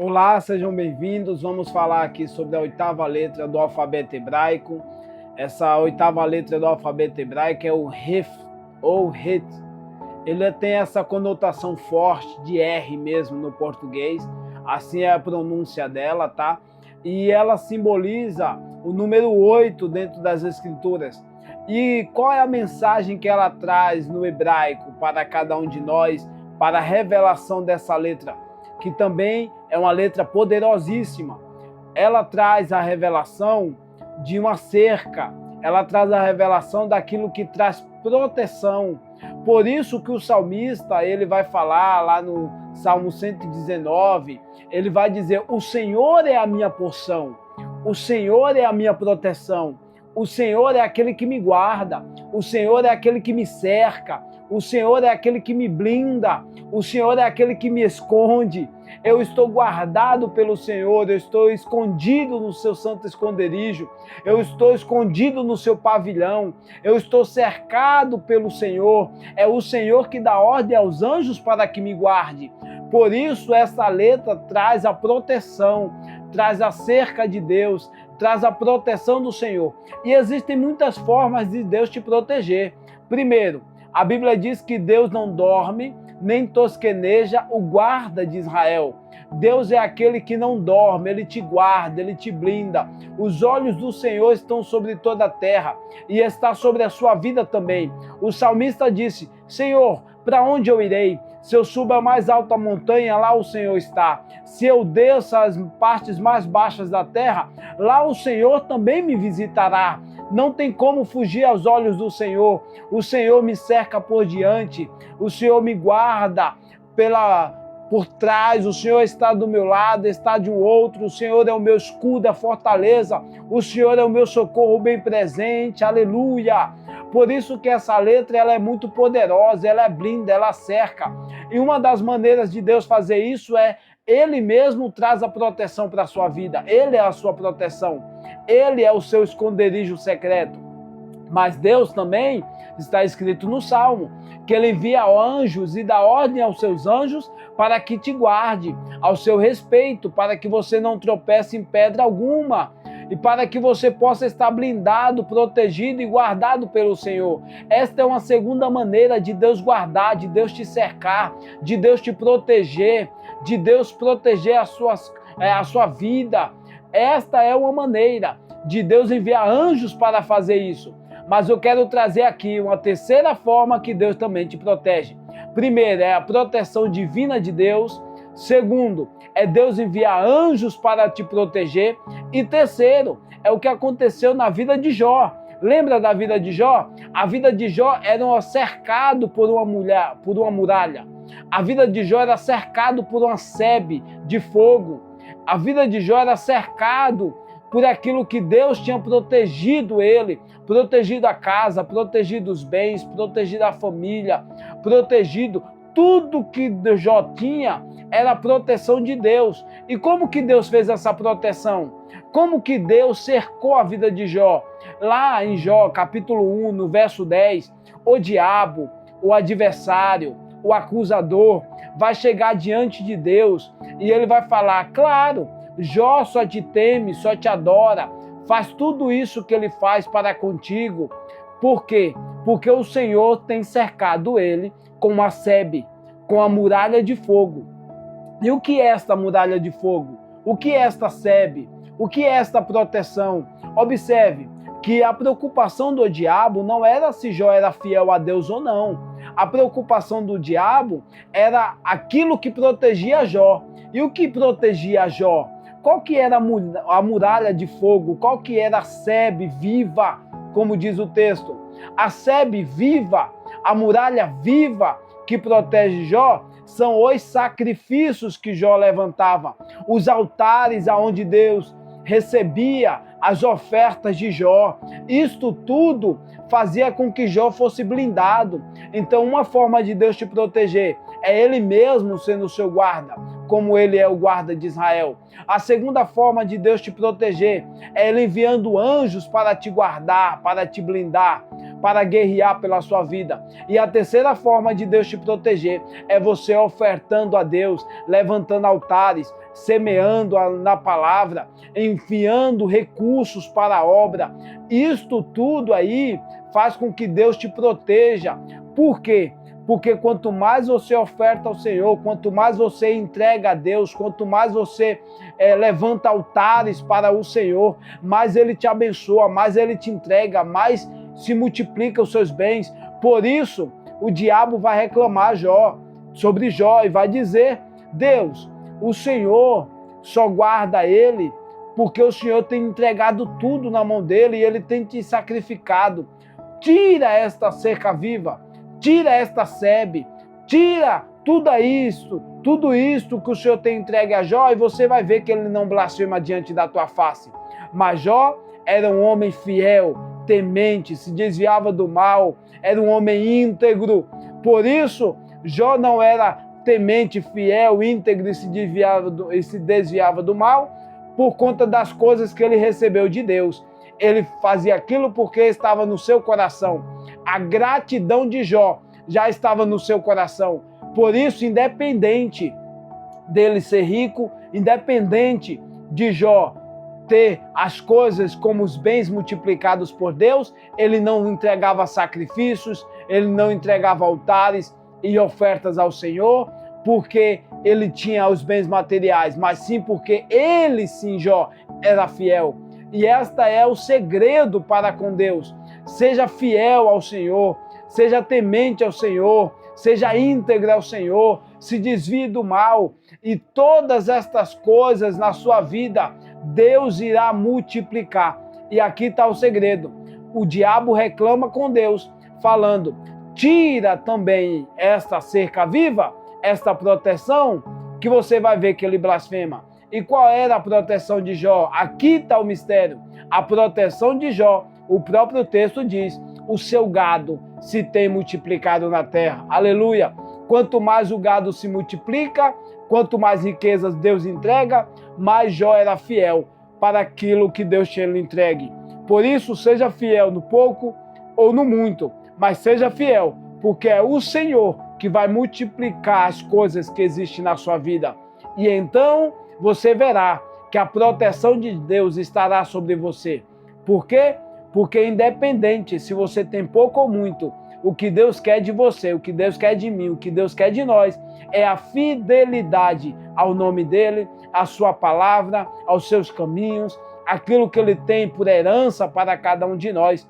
Olá, sejam bem-vindos. Vamos falar aqui sobre a oitava letra do alfabeto hebraico. Essa oitava letra do alfabeto hebraico é o Ref ou Het. Ele tem essa conotação forte de R mesmo no português, assim é a pronúncia dela, tá? E ela simboliza o número 8 dentro das escrituras. E qual é a mensagem que ela traz no hebraico para cada um de nós, para a revelação dessa letra, que também é uma letra poderosíssima? Ela traz a revelação de uma cerca, ela traz a revelação daquilo que traz proteção. Por isso que o salmista, ele vai falar lá no Salmo 119, ele vai dizer: o Senhor é a minha porção, o Senhor é a minha proteção, o Senhor é aquele que me guarda, o Senhor é aquele que me cerca, o Senhor é aquele que me blinda, o Senhor é aquele que me esconde. Eu estou guardado pelo Senhor, eu estou escondido no seu santo esconderijo, eu estou escondido no seu pavilhão, eu estou cercado pelo Senhor. É o Senhor que dá ordem aos anjos para que me guarde. Por isso, essa letra traz a proteção, traz a cerca de Deus, traz a proteção do Senhor. E existem muitas formas de Deus te proteger. Primeiro, a Bíblia diz que Deus não dorme, nem tosqueneja o guarda de Israel. Deus é aquele que não dorme, Ele te guarda, Ele te blinda. Os olhos do Senhor estão sobre toda a terra e está sobre a sua vida também. O salmista disse: Senhor, para onde eu irei? Se eu subo a mais alta montanha, lá o Senhor está. Se eu desço as partes mais baixas da terra, lá o Senhor também me visitará. Não tem como fugir aos olhos do Senhor. O Senhor me cerca por diante, o Senhor me guarda por trás, o Senhor está do meu lado, está de um outro, o Senhor é o meu escudo, a fortaleza, o Senhor é o meu socorro bem presente, aleluia. Por isso que essa letra ela é muito poderosa, ela é blinda, ela cerca. E uma das maneiras de Deus fazer isso é Ele mesmo traz a proteção para a sua vida, Ele é a sua proteção, Ele é o seu esconderijo secreto. Mas Deus também, está escrito no Salmo, que Ele envia anjos e dá ordem aos seus anjos para que te guarde, ao seu respeito, para que você não tropece em pedra alguma e para que você possa estar blindado, protegido e guardado pelo Senhor. Esta é uma segunda maneira de Deus guardar, de Deus te cercar, de Deus te proteger, de Deus proteger a sua vida. Esta é uma maneira de Deus enviar anjos para fazer isso. Mas eu quero trazer aqui uma terceira forma que Deus também te protege. Primeiro, é a proteção divina de Deus. Segundo, é Deus enviar anjos para te proteger. E terceiro, é o que aconteceu na vida de Jó. Lembra da vida de Jó? A vida de Jó era cercado por uma muralha. A vida de Jó era cercado por uma sebe de fogo. A vida de Jó era cercado por aquilo que Deus tinha protegido ele, protegido a casa, protegido os bens, protegido a família, protegido tudo que Jó tinha era a proteção de Deus. E como que Deus fez essa proteção? Como que Deus cercou a vida de Jó? Lá em Jó, capítulo 1, no verso 10, o diabo, o adversário, o acusador, vai chegar diante de Deus e ele vai falar: claro, Jó só te teme, só te adora, faz tudo isso que ele faz para contigo. Por quê? Porque o Senhor tem cercado ele com uma sebe, com a muralha de fogo. E o que é esta muralha de fogo? O que é esta sebe? O que é esta proteção? Observe que a preocupação do diabo não era se Jó era fiel a Deus ou não. A preocupação do diabo era aquilo que protegia Jó. E o que protegia Jó? Qual que era a muralha de fogo? Qual que era a sebe viva, como diz o texto? A sebe viva, a muralha viva que protege Jó, são os sacrifícios que Jó levantava, os altares aonde Deus recebia as ofertas de Jó. Isto tudo fazia com que Jó fosse blindado. Então, uma forma de Deus te proteger é Ele mesmo sendo o seu guarda, como Ele é o guarda de Israel. A segunda forma de Deus te proteger é Ele enviando anjos para te guardar, para te blindar. para guerrear pela sua vida. E a terceira forma de Deus te proteger é você ofertando a Deus, levantando altares, semeando na palavra, enviando recursos para a obra. Isto tudo aí faz com que Deus te proteja. Por quê? Porque quanto mais você oferta ao Senhor, quanto mais você entrega a Deus, quanto mais você levanta altares para o Senhor, mais Ele te abençoa, mais Ele te entrega, mais se multiplica os seus bens. Por isso, o diabo vai reclamar sobre Jó e vai dizer: Deus, o Senhor só guarda ele porque o Senhor tem entregado tudo na mão dele e ele tem te sacrificado. Tira esta cerca viva, tira esta sebe, tira tudo isto que o Senhor tem entregue a Jó, e você vai ver que ele não blasfema diante da tua face. Mas Jó era um homem fiel, temente, se desviava do mal, era um homem íntegro. Por isso, Jó não era temente, fiel, íntegro e se desviava do mal por conta das coisas que ele recebeu de Deus. Ele fazia aquilo porque estava no seu coração. A gratidão de Jó já estava no seu coração. Por isso, independente dele ser rico, independente de Jó ter as coisas como os bens multiplicados por Deus, ele não entregava sacrifícios, ele não entregava altares e ofertas ao Senhor, porque ele tinha os bens materiais, mas sim porque ele, sim, Jó, era fiel. E esta é o segredo para com Deus. Seja fiel ao Senhor, seja temente ao Senhor, seja íntegra ao Senhor, se desvie do mal, e todas estas coisas na sua vida, Deus irá multiplicar. E aqui está o segredo. O diabo reclama com Deus, falando: tira também esta cerca viva, esta proteção, que você vai ver que ele blasfema. E qual era a proteção de Jó? Aqui está o mistério. A proteção de Jó, o próprio texto diz: o seu gado se tem multiplicado na terra. Aleluia! Quanto mais o gado se multiplica, quanto mais riquezas Deus entrega, mais Jó era fiel para aquilo que Deus tinha lhe entregue. Por isso, seja fiel no pouco ou no muito, mas seja fiel, porque é o Senhor que vai multiplicar as coisas que existem na sua vida. E então você verá que a proteção de Deus estará sobre você. Por quê? Porque independente se você tem pouco ou muito, o que Deus quer de você, o que Deus quer de mim, o que Deus quer de nós, é a fidelidade ao nome dEle, à sua palavra, aos seus caminhos, aquilo que Ele tem por herança para cada um de nós.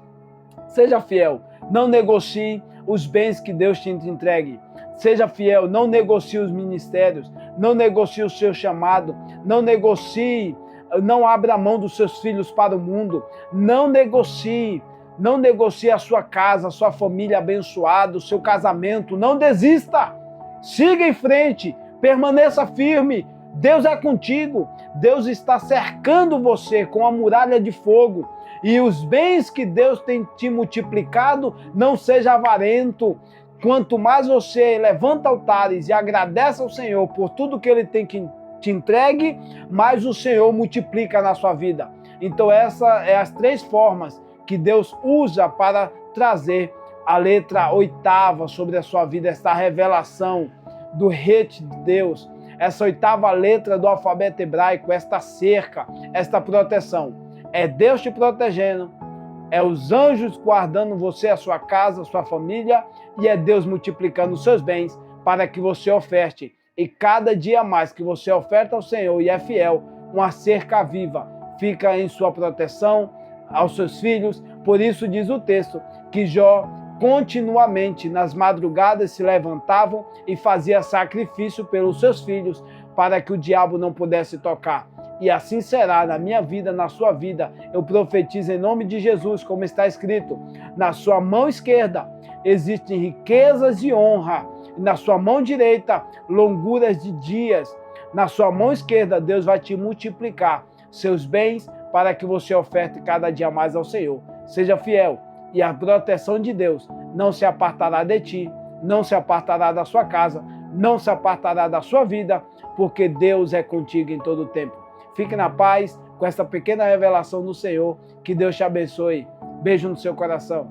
Seja fiel, não negocie os bens que Deus te entregue. Seja fiel, não negocie os ministérios, não negocie o seu chamado, não negocie, não abra mão dos seus filhos para o mundo, não negocie a sua casa, a sua família abençoada, o seu casamento, não desista, siga em frente, permaneça firme, Deus é contigo, Deus está cercando você com a muralha de fogo, e os bens que Deus tem te multiplicado, não seja avarento. Quanto mais você levanta altares e agradece ao Senhor por tudo que Ele tem que te entregue, mais o Senhor multiplica na sua vida. Então essa é as 3 formas que Deus usa para trazer a letra 8ª sobre a sua vida, essa revelação do Ret de Deus, essa 8ª letra do alfabeto hebraico, esta cerca, esta proteção. É Deus te protegendo, é os anjos guardando você, a sua casa, a sua família, e é Deus multiplicando os seus bens para que você oferte. E cada dia mais que você oferta ao Senhor e é fiel, uma cerca viva fica em sua proteção, aos seus filhos. Por isso diz o texto que Jó continuamente nas madrugadas se levantavam e fazia sacrifício pelos seus filhos para que o diabo não pudesse tocar. E assim será na minha vida, na sua vida. Eu profetizo em nome de Jesus, como está escrito: na sua mão esquerda existem riquezas e honra, e na sua mão direita longuras de dias. Na sua mão esquerda Deus vai te multiplicar seus bens para que você oferte cada dia mais ao Senhor. Seja fiel, e a proteção de Deus não se apartará de ti, não se apartará da sua casa, não se apartará da sua vida, porque Deus é contigo em todo o tempo. Fique na paz com essa pequena revelação do Senhor. Que Deus te abençoe. Beijo no seu coração.